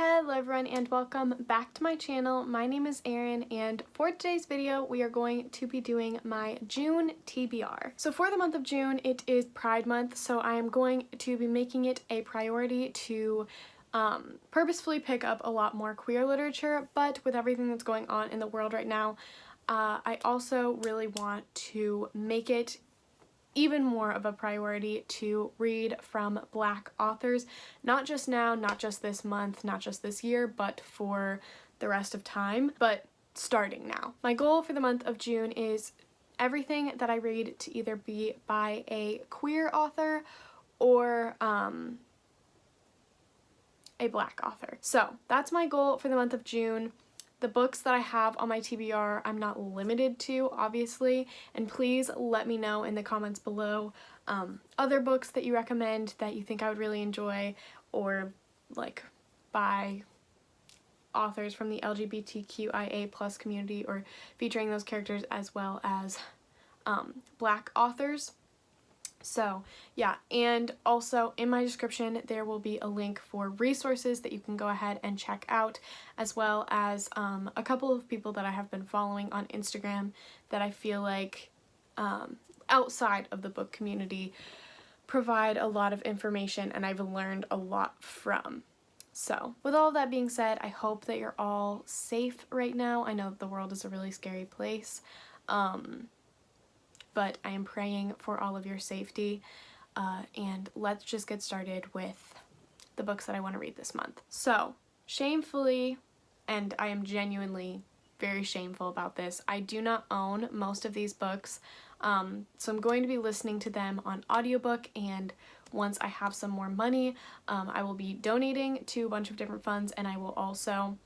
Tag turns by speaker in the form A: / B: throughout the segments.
A: Hello everyone and welcome back to my channel. My name is Erin and for today's video we are going to be doing my June TBR. So for the month of June it is Pride Month, so I am going to be making it a priority to purposefully pick up a lot more queer literature, but with everything that's going on in the world right now, I also really want to make it even more of a priority to read from Black authors, not just now, not just this month, not just this year, but for the rest of time, but starting now. My goal for the month of June is everything that I read to either be by a queer author or a Black author. So that's my goal for the month of June. The books that I have on my TBR, I'm not limited to, obviously, and please let me know in the comments below other books that you recommend that you think I would really enjoy, or like by authors from the LGBTQIA+ community, or featuring those characters as well as Black authors. So yeah, and also in my description there will be a link for resources that you can go ahead and check out, as well as a couple of people that I have been following on Instagram that I feel like outside of the book community provide a lot of information and I've learned a lot from. So with all of that being said, I hope that you're all safe right now. I know that the world is a really scary place. But I am praying for all of your safety, and let's just get started with the books that I want to read this month. So, shamefully, and I am genuinely very shameful about this, I do not own most of these books, so I'm going to be listening to them on audiobook, and once I have some more money, I will be donating to a bunch of different funds, and I will also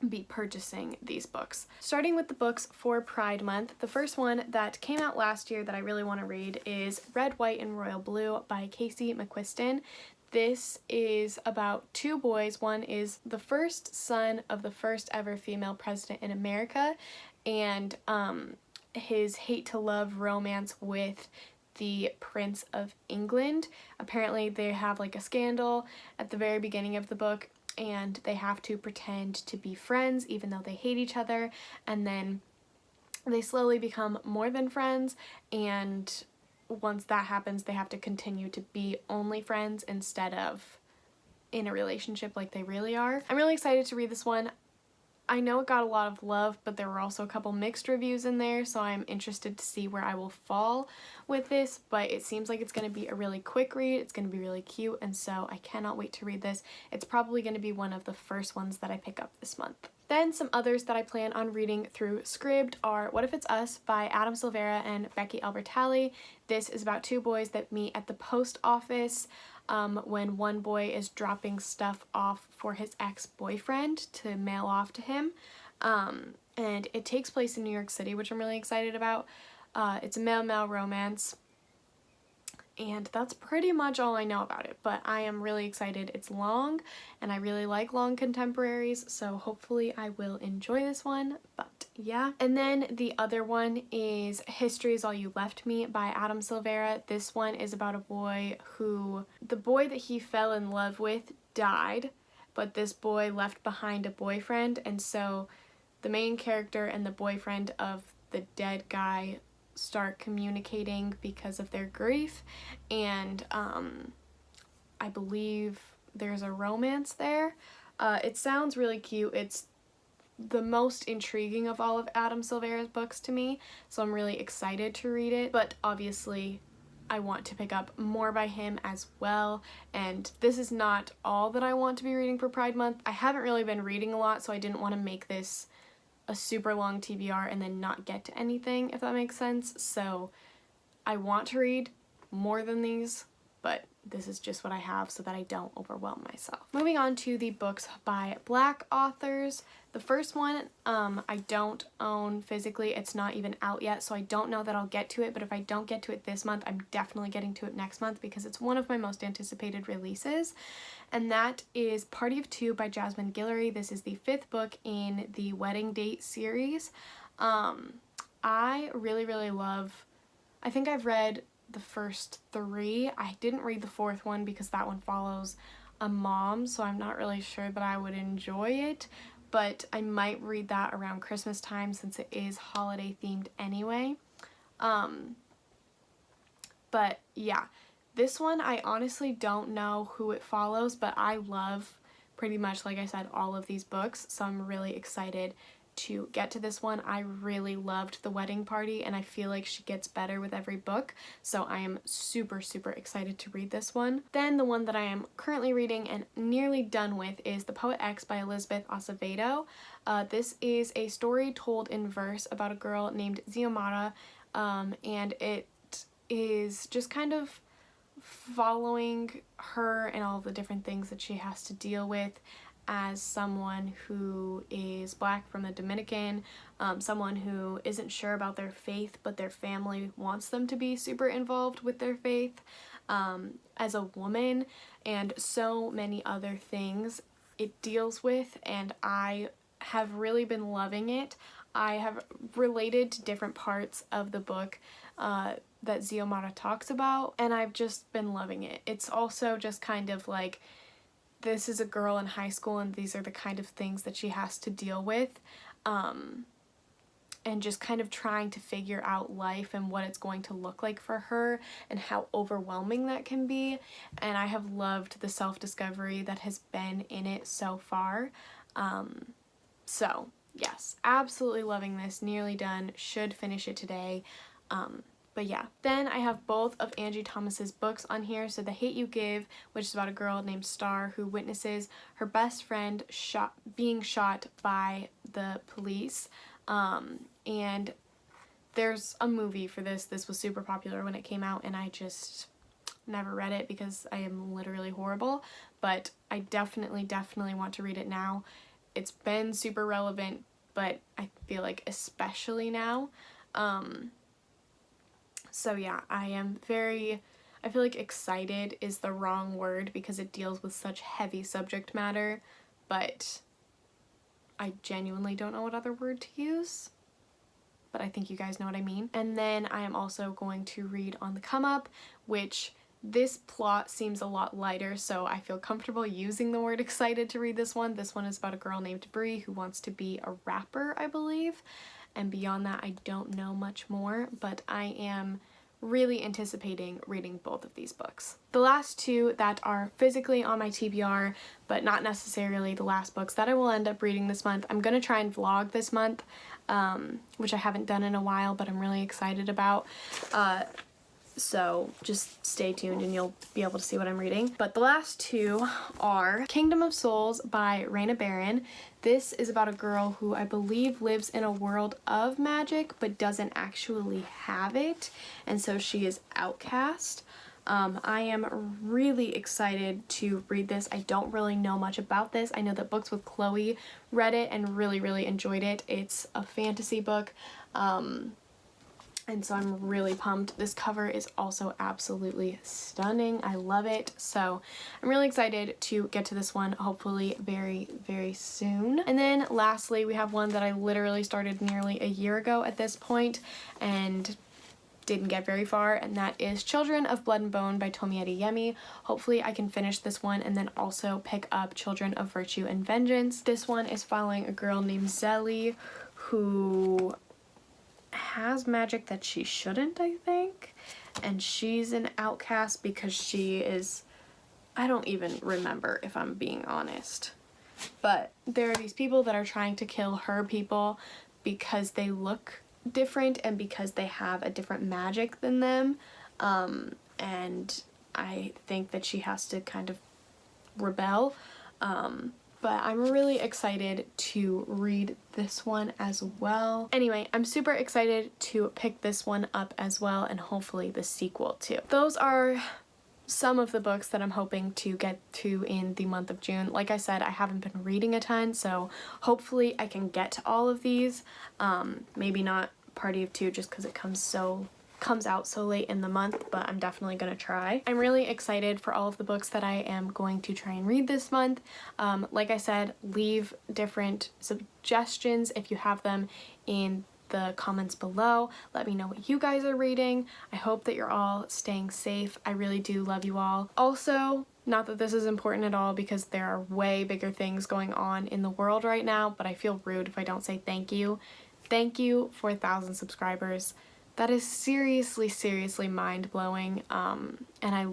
A: be purchasing these books. Starting with the books for Pride Month, the first one that came out last year that I really want to read is Red, White, and Royal Blue by Casey McQuiston. This is about two boys. One is the first son of the first ever female president in America, and his hate-to-love romance with the Prince of England. Apparently they have like a scandal at the very beginning of the book, and they have to pretend to be friends even though they hate each other, and then they slowly become more than friends, and once that happens they have to continue to be only friends instead of in a relationship like they really are. I'm really excited to read this one. I know it got a lot of love, but there were also a couple mixed reviews in there, so I'm interested to see where I will fall with this, but it seems like it's going to be a really quick read, it's going to be really cute, and so I cannot wait to read this. It's probably going to be one of the first ones that I pick up this month. Then some others that I plan on reading through Scribd are What If It's Us by Adam Silvera and Becky Albertalli. This is about two boys that meet at the post office when one boy is dropping stuff off for his ex-boyfriend to mail off to him. And it takes place in New York City, which I'm really excited about. It's a male-male romance, and that's pretty much all I know about it, but I am really excited. It's long, and I really like long contemporaries, so hopefully I will enjoy this one, but yeah. And then the other one is History Is All You Left Me by Adam Silvera. This one is about a boy who, the boy that he fell in love with died, but this boy left behind a boyfriend, and so the main character and the boyfriend of the dead guy start communicating because of their grief, and I believe there's a romance there. It sounds really cute. It's the most intriguing of all of Adam Silvera's books to me, so I'm really excited to read it, but obviously I want to pick up more by him as well, and this is not all that I want to be reading for Pride Month. I haven't really been reading a lot, so I didn't want to make this a super long TBR and then not get to anything, if that makes sense. So I want to read more than these, but this is just what I have so that I don't overwhelm myself. Moving on to the books by Black authors. The first one I don't own physically. It's not even out yet, so I don't know that I'll get to it, but if I don't get to it this month, I'm definitely getting to it next month because it's one of my most anticipated releases, and that is Party of Two by Jasmine Guillory. This is the 5th book in the Wedding Date series. I really love, I think I've read the first 3. I didn't read the 4th one because that one follows a mom, so I'm not really sure that I would enjoy it, but I might read that around Christmas time since it is holiday themed anyway. But yeah, this one I honestly don't know who it follows, but I love pretty much, like I said, all of these books, so I'm really excited to get to this one. I really loved The Wedding Party, and I feel like she gets better with every book, so I am super excited to read this one. Then the one that I am currently reading and nearly done with is The Poet X by Elizabeth Acevedo. This is a story told in verse about a girl named Xiomara, and it is just kind of following her and all the different things that she has to deal with as someone who is Black from the Dominican, someone who isn't sure about their faith but their family wants them to be super involved with their faith, as a woman, and so many other things it deals with, and I have really been loving it. I have related to different parts of the book that Xiomara talks about, and I've just been loving it. It's also just kind of like, this is a girl in high school and these are the kind of things that she has to deal with, and just kind of trying to figure out life and what it's going to look like for her and how overwhelming that can be. And I have loved the self-discovery that has been in it so far. So yes, absolutely loving this, nearly done, should finish it today. But yeah, then I have both of Angie Thomas's books on here. So The Hate U Give, which is about a girl named Star who witnesses her best friend being shot by the police. And there's a movie for this. This was super popular when it came out, and I just never read it because I am literally horrible. But I definitely want to read it now. It's been super relevant, but I feel like especially now. So yeah, I feel like excited is the wrong word because it deals with such heavy subject matter, but I genuinely don't know what other word to use, but I think you guys know what I mean. And then I am also going to read On the Come Up, which this plot seems a lot lighter, so I feel comfortable using the word excited to read this one. This one is about a girl named Bree who wants to be a rapper, I believe. And beyond that, I don't know much more, but I am really anticipating reading both of these books. The last two that are physically on my TBR, but not necessarily the last books that I will end up reading this month. I'm going to try and vlog this month, which I haven't done in a while, but I'm really excited about. So just stay tuned and you'll be able to see what I'm reading. But the last two are Kingdom of Souls by Reina Barren. This is about a girl who I believe lives in a world of magic but doesn't actually have it, and so she is outcast. I am really excited to read this. I don't really know much about this. I know that Books with Chloe read it and really enjoyed it. It's a fantasy book. And so I'm really pumped. This cover is also absolutely stunning. I love it. So I'm really excited to get to this one, hopefully very soon. And then lastly, we have one that I literally started nearly a year ago at this point and didn't get very far, and that is Children of Blood and Bone by Tomi Adeyemi. Hopefully I can finish this one and then also pick up Children of Virtue and Vengeance. This one is following a girl named Zelly who has magic that she shouldn't, I think, and she's an outcast because she is, I don't even remember if I'm being honest, but there are these people that are trying to kill her people because they look different and because they have a different magic than them, and I think that she has to kind of rebel. But I'm really excited to read this one as well. Anyway, I'm super excited to pick this one up as well, and hopefully the sequel too. Those are some of the books that I'm hoping to get to in the month of June. Like I said, I haven't been reading a ton, so hopefully I can get to all of these. Maybe not Party of Two just because it comes out so late in the month, but I'm definitely gonna try. I'm really excited for all of the books that I am going to try and read this month. Like I said, leave different suggestions if you have them in the comments below. Let me know what you guys are reading. I hope that you're all staying safe. I really do love you all. Also, not that this is important at all because there are way bigger things going on in the world right now, but I feel rude if I don't say thank you. Thank you for 1,000 subscribers. That is seriously, seriously mind-blowing, and I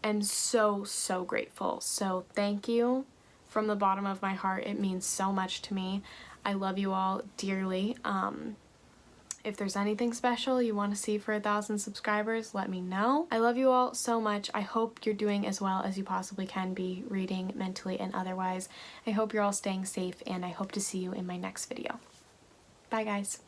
A: am so, so grateful. So thank you from the bottom of my heart. It means so much to me. I love you all dearly. If there's anything special you want to see for 1,000 subscribers, let me know. I love you all so much. I hope you're doing as well as you possibly can be, reading, mentally, and otherwise. I hope you're all staying safe, and I hope to see you in my next video. Bye, guys.